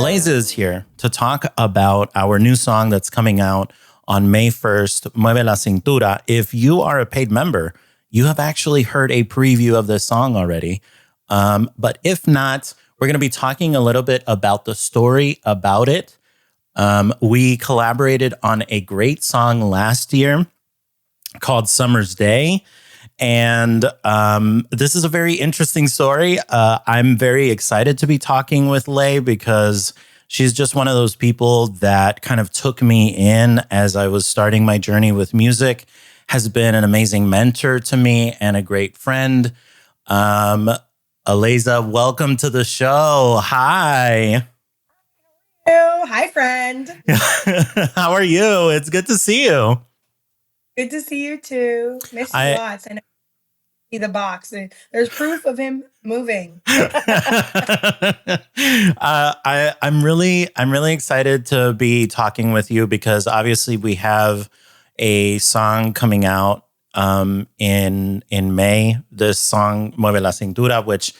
Aleyzza Hello. is here to talk about our new song that's coming out on May 1st, Mueve la Cintura. If you are a paid member, you have actually heard a preview of this song already. But if not, we're going to be talking a little bit about the story about it. We collaborated on a great song last year called Summer's Day. And this is a very interesting story. I'm very excited to be talking with Lay because she's just one of those people that kind of took me in as I was starting my journey with music, has been an amazing mentor to me and a great friend. Aleyzza, welcome to the show. Hi. Hello. Hi, friend. How are you? It's good to see you. Good to see you too. Miss you I lots. I know you see the box. There's proof of him moving. I'm really excited to be talking with you because obviously we have a song coming out in May. This song Mueve la Cintura, which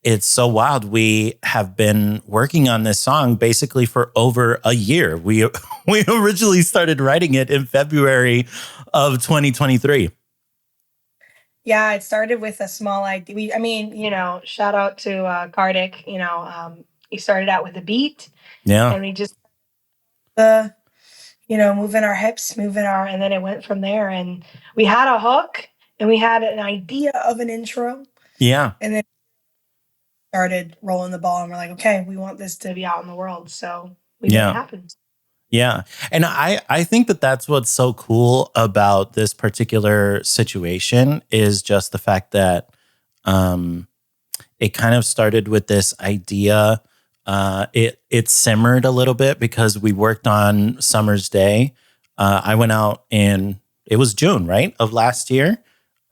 it's so wild. We have been working on this song basically for over a year. We we originally started writing it in February of 2023. Yeah, it started with a small idea. Shout out to Kardik. He started out with a beat, Yeah. and we just uh, moving our hips, and then it went from there. And we had a hook, and we had an idea of an intro, Yeah. and then started rolling the ball, and we're like, okay, we want this to be out in the world, so we made it Yeah. happen. Yeah. And I think that that's what's so cool about this particular situation is just the fact that it kind of started with this idea. It simmered a little bit because we worked on Summer's Day. I went out it was June, right, of last year.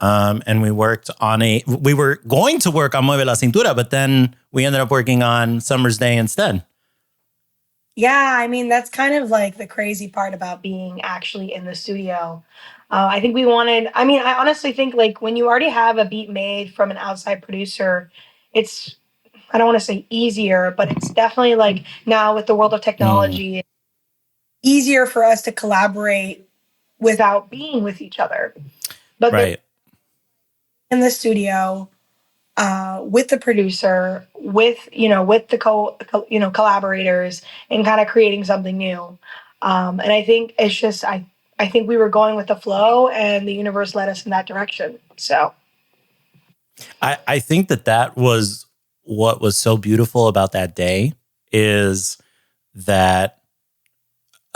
And we were going to work on Mueve la Cintura, but then we ended up working on Summer's Day instead. Yeah, that's kind of like the crazy part about being actually in the studio. I think I honestly think like when you already have a beat made from an outside producer, it's, I don't want to say easier, but it's definitely like now with the world of Mm, technology, it's easier for us to collaborate without being with each other. But they're right. in the studio, with the producer, with the collaborators, and kind of creating something new. And I think it's just I think we were going with the flow, and the universe led us in that direction. So I think that was what was so beautiful about that day is that,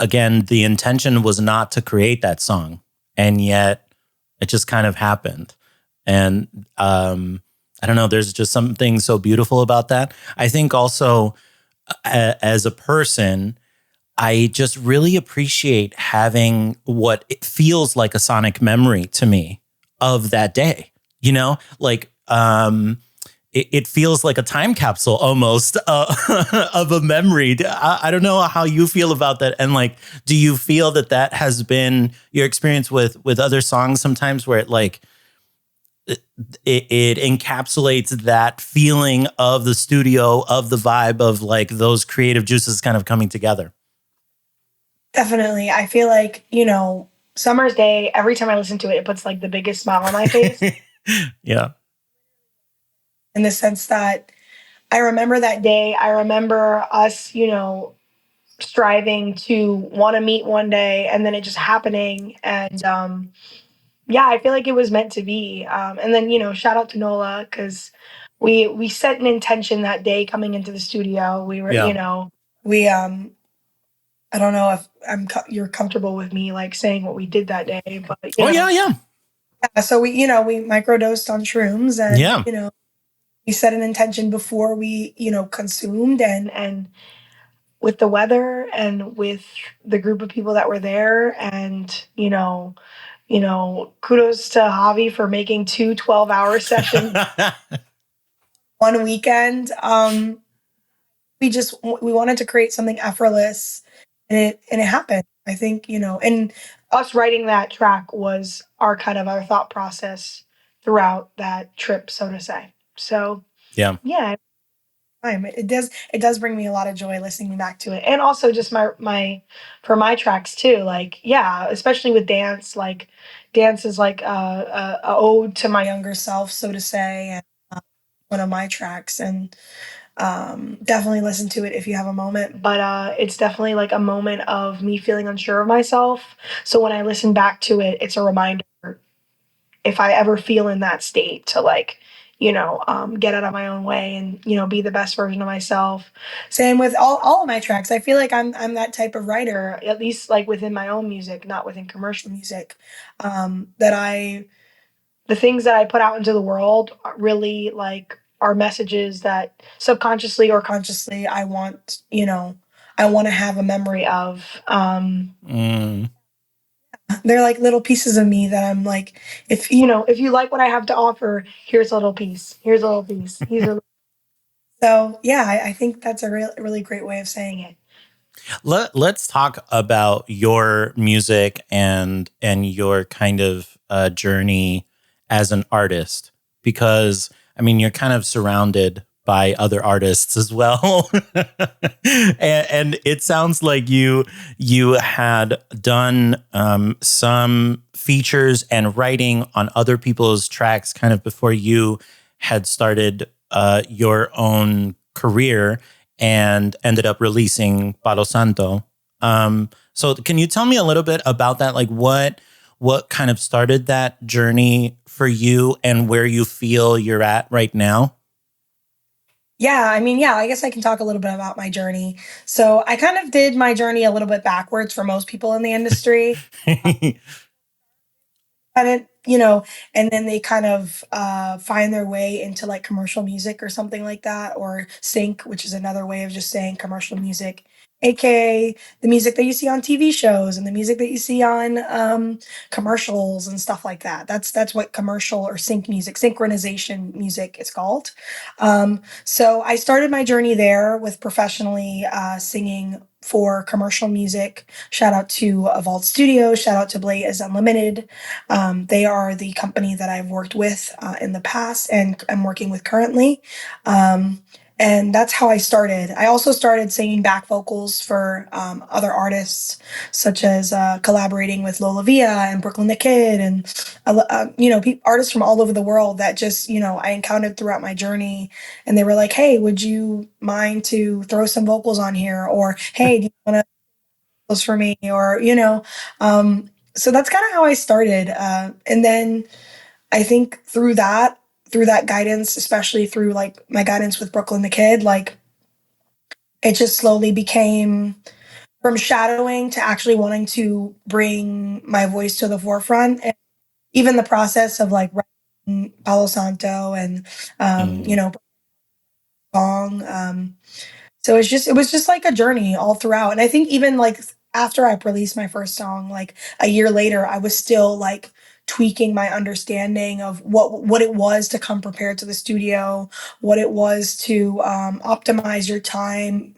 again, the intention was not to create that song. And yet it just kind of happened. And I don't know, there's just something so beautiful about that. I think also as a person, I just really appreciate having what it feels like a sonic memory to me of that day. Like it feels like a time capsule almost of a memory. I don't know how you feel about that. And like, do you feel that has been your experience with other songs sometimes where it encapsulates that feeling of the studio, of the vibe of like those creative juices kind of coming together? definitely, I feel like Summer's Day. Every time I listen to it, it puts like the biggest smile on my face, Yeah. in the sense that I remember that day. I remember us, striving to want to meet one day, and then it just happening. And yeah, I feel like it was meant to be. And then shout out to Nola, because we set an intention that day coming into the studio. We were, Yeah. we I don't know if you're comfortable with me like saying what we did that day, but Oh, yeah. Yeah. yeah, so we microdosed on shrooms, and Yeah. we set an intention before we consumed, and with the weather and with the group of people that were there, and kudos to Javi for making 2 12-hour sessions one weekend. We wanted to create something effortless, and it happened. I think, and us writing that track was our thought process throughout that trip, so to say. So Yeah. yeah, time. It does bring me a lot of joy listening back to it. And also just my for my tracks too. Like, yeah, especially with dance, like dance is like a ode to my younger self, so to say, and one of my tracks. And definitely listen to it if you have a moment. But it's definitely like a moment of me feeling unsure of myself. So when I listen back to it, it's a reminder if I ever feel in that state to like, get out of my own way and, be the best version of myself. Same with all of my tracks. I feel like I'm that type of writer, at least like within my own music, not within commercial music. That the things that I put out into the world are really like are messages that subconsciously or consciously I want to have a memory of. Mm. They're like little pieces of me that I'm like, if you like what I have to offer, here's a little piece. Here's a little piece. So yeah, I think that's a really great way of saying it. Let's talk about your music and your kind of journey as an artist, because I mean you're kind of surrounded by other artists as well, and it sounds like you had done some features and writing on other people's tracks kind of before you had started your own career and ended up releasing Palo Santo. So can you tell me a little bit about that? Like what kind of started that journey for you and where you feel you're at right now? Yeah, I mean, yeah, I guess I can talk a little bit about my journey. So I kind of did my journey a little bit backwards for most people in the industry. And and then they kind of find their way into like commercial music or something like that, or sync, which is another way of just saying commercial music, aka the music that you see on TV shows and the music that you see on commercials and stuff like that. That's what commercial or sync music, synchronization music is called. So I started my journey there with professionally singing for commercial music. Shout out to Vault Studio. Shout out to Blaze Unlimited. They are the company that I've worked with in the past and I'm working with currently. Um, and that's how I started. I also started singing back vocals for other artists, such as collaborating with Lola Via and Brooklyn the Kid, and artists from all over the world that just I encountered throughout my journey, and they were like, "Hey, would you mind to throw some vocals on here?" Or, "Hey, do you want to vocals for me?" Or so that's kind of how I started. And then I think through that guidance, especially through like my guidance with Brooklyn the Kid, like it just slowly became from shadowing to actually wanting to bring my voice to the forefront. And even the process of like writing Palo Santo and Mm. song. So it was just like a journey all throughout. And I think even like after I released my first song, like a year later, I was still like tweaking my understanding of what it was to come prepared to the studio, what it was to optimize your time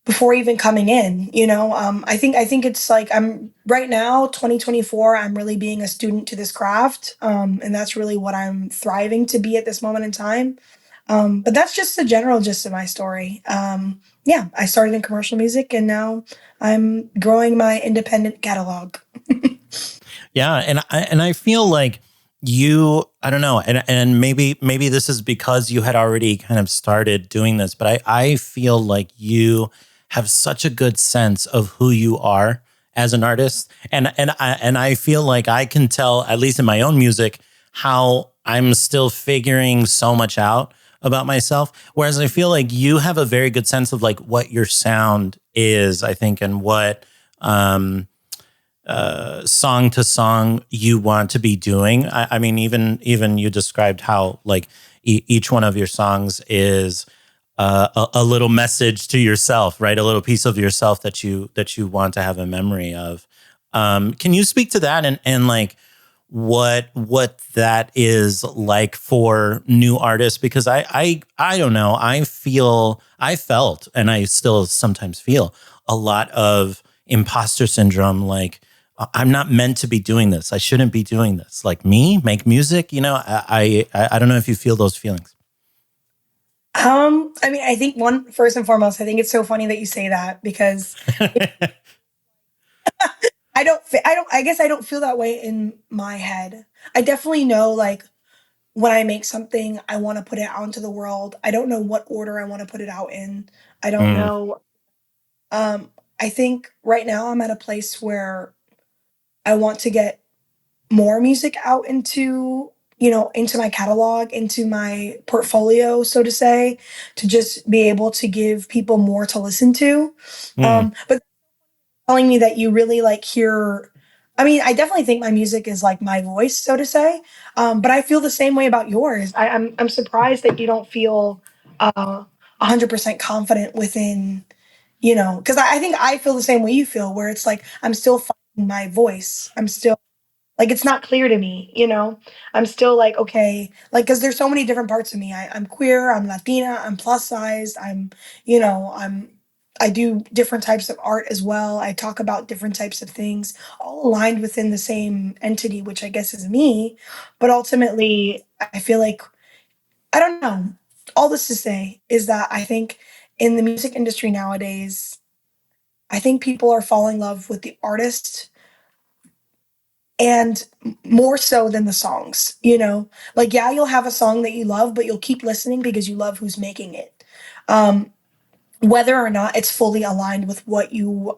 before even coming in. I think it's like I'm right now 2024, I'm really being a student to this craft, and that's really what I'm thriving to be at this moment in time. But that's just the general gist of my story. Yeah, I started in commercial music and now I'm growing my independent catalog. Yeah, and I feel like I don't know, and maybe this is because you had already kind of started doing this, but I feel like you have such a good sense of who you are as an artist, and I feel like I can tell, at least in my own music, how I'm still figuring so much out about myself, whereas I feel like you have a very good sense of like what your sound is, I think, and what song to song you want to be doing. I mean, even you described how like each one of your songs is a little message to yourself, right? A little piece of yourself that you want to have a memory of. Can you speak to that and like what that is like for new artists? Because I don't know. I felt, and I still sometimes feel a lot of imposter syndrome. Like I'm not meant to be doing this. I shouldn't be doing this. Like me, make music. I don't know if you feel those feelings. I mean, I think first and foremost, I think it's so funny that you say that because I guess I don't feel that way in my head. I definitely know like when I make something, I want to put it out into the world. I don't know what order I want to put it out in. I don't Mm, know. Um, I think right now I'm at a place where I want to get more music out into, into my catalog, into my portfolio, so to say, to just be able to give people more to listen to. mm, But telling me that you really like hear, I mean, I definitely think my music is like my voice, so to say. But I feel the same way about yours. I'm surprised that you don't feel 100% confident within, because I think I feel the same way you feel, where it's like I'm still finding my voice. I'm still like it's not clear to me, I'm still like, okay, like because there's so many different parts of me. I'm queer, I'm Latina, I'm plus sized, I do different types of art as well. I talk about different types of things, all aligned within the same entity, which I guess is me. But ultimately, I feel like I don't know. All this to say is that I think in the music industry nowadays, I think people are falling in love with the artist and more so than the songs, like yeah, you'll have a song that you love, but you'll keep listening because you love who's making it, um whether or not it's fully aligned with what you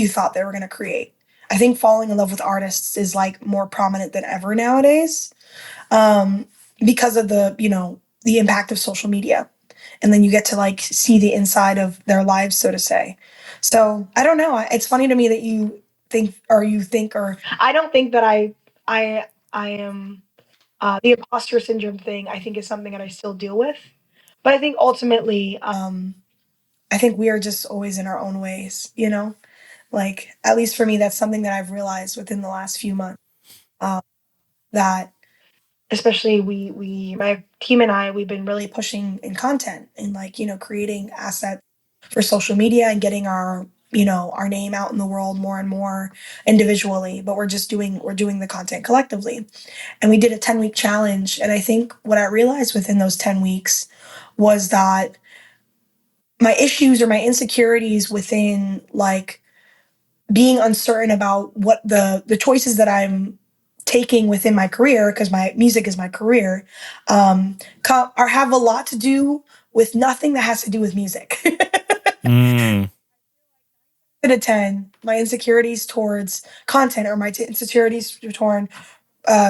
thought they were going to create. I think falling in love with artists is like more prominent than ever nowadays, um because of the impact of social media, and then you get to like see the inside of their lives, so to say. So I don't know. It's funny to me that you think, or I don't think that I am the imposter syndrome thing. I think is something that I still deal with, but I think ultimately, I think we are just always in our own ways. Like at least for me, that's something that I've realized within the last few months. Uh, that especially my team and we've been really pushing in content and like creating assets for social media and getting our name out in the world more and more individually, but we're doing the content collectively. And we did a 10-week challenge, and I think what I realized within those 10 weeks was that my issues or my insecurities within like being uncertain about what the choices that I'm taking within my career, because my music is my career, or have a lot to do with nothing that has to do with music. mm, Out of 10, my insecurities towards content, or my insecurities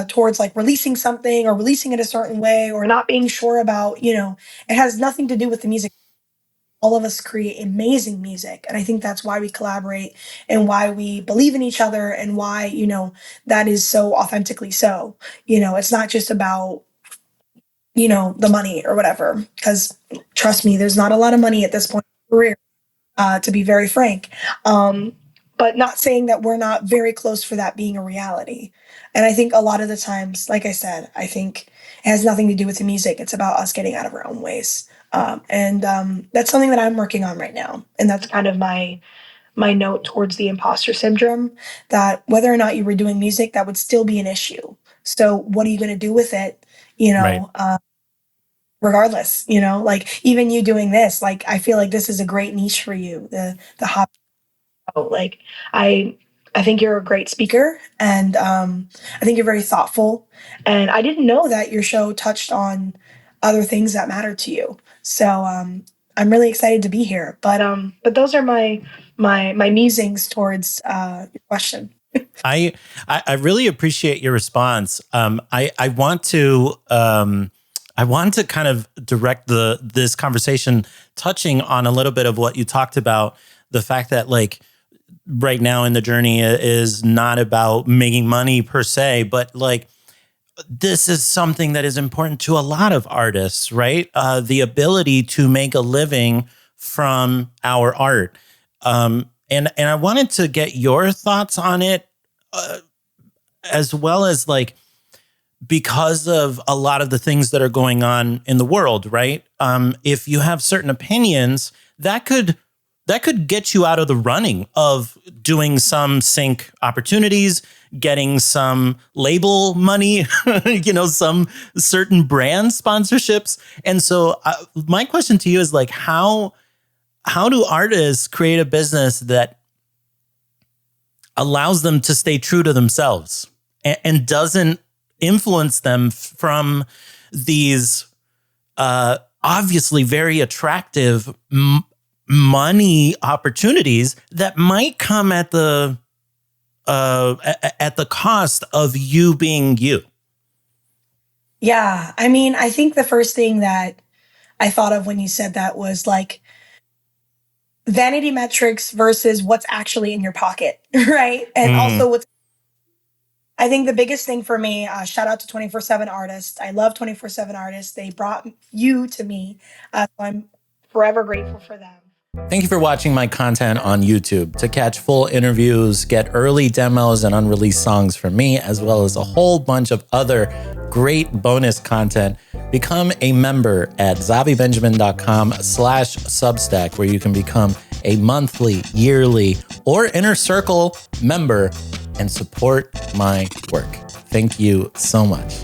towards like releasing something or releasing it a certain way or not being sure about, it has nothing to do with the music. All of us create amazing music, and I think that's why we collaborate and why we believe in each other, and why that is so authentically so. It's not just about the money or whatever, because trust me, there's not a lot of money at this point in my career, to be very frank. Um, but not saying that we're not very close for that being a reality. And I think a lot of the times, like I said, I think it has nothing to do with the music. It's about us getting out of our own ways. And that's something that I'm working on right now. And that's kind of my note towards the imposter syndrome, that whether or not you were doing music, that would still be an issue. So what are you going to do with it? You right. know, uh, Regardless, like even you doing this, like I feel like this is a great niche for you, the hobby. Like I I think you're a great speaker, and I think you're very thoughtful. And I didn't know that your show touched on other things that matter to you. So I'm really excited to be here. But those are my musings towards your question. I, I really appreciate your response. I want to kind of direct this conversation touching on a little bit of what you talked about, the fact that like right now in the journey is not about making money per se, but like this is something that is important to a lot of artists, right? The ability to make a living from our art. And I wanted to get your thoughts on it, uh, as well as like because of a lot of the things that are going on in the world, right? If you have certain opinions, that could that could get you out of the running of doing some sync opportunities, getting some label money, some certain brand sponsorships. And so my question to you is like, how do artists create a business that allows them to stay true to themselves and doesn't influence them from these obviously very attractive money opportunities that might come at the cost of you being you? Yeah. I mean, I think the first thing that I thought of when you said that was like vanity metrics versus what's actually in your pocket, right? And also I think the biggest thing for me, shout out to 24/7 artists. I love 24/7 artists. They brought you to me. So I'm forever grateful for them. Thank you for watching my content on YouTube. To catch full interviews, get early demos and unreleased songs from me, as well as a whole bunch of other great bonus content, become a member at zavibenjamin.com/Substack, where you can become a monthly, yearly, or inner circle member and support my work. Thank you so much.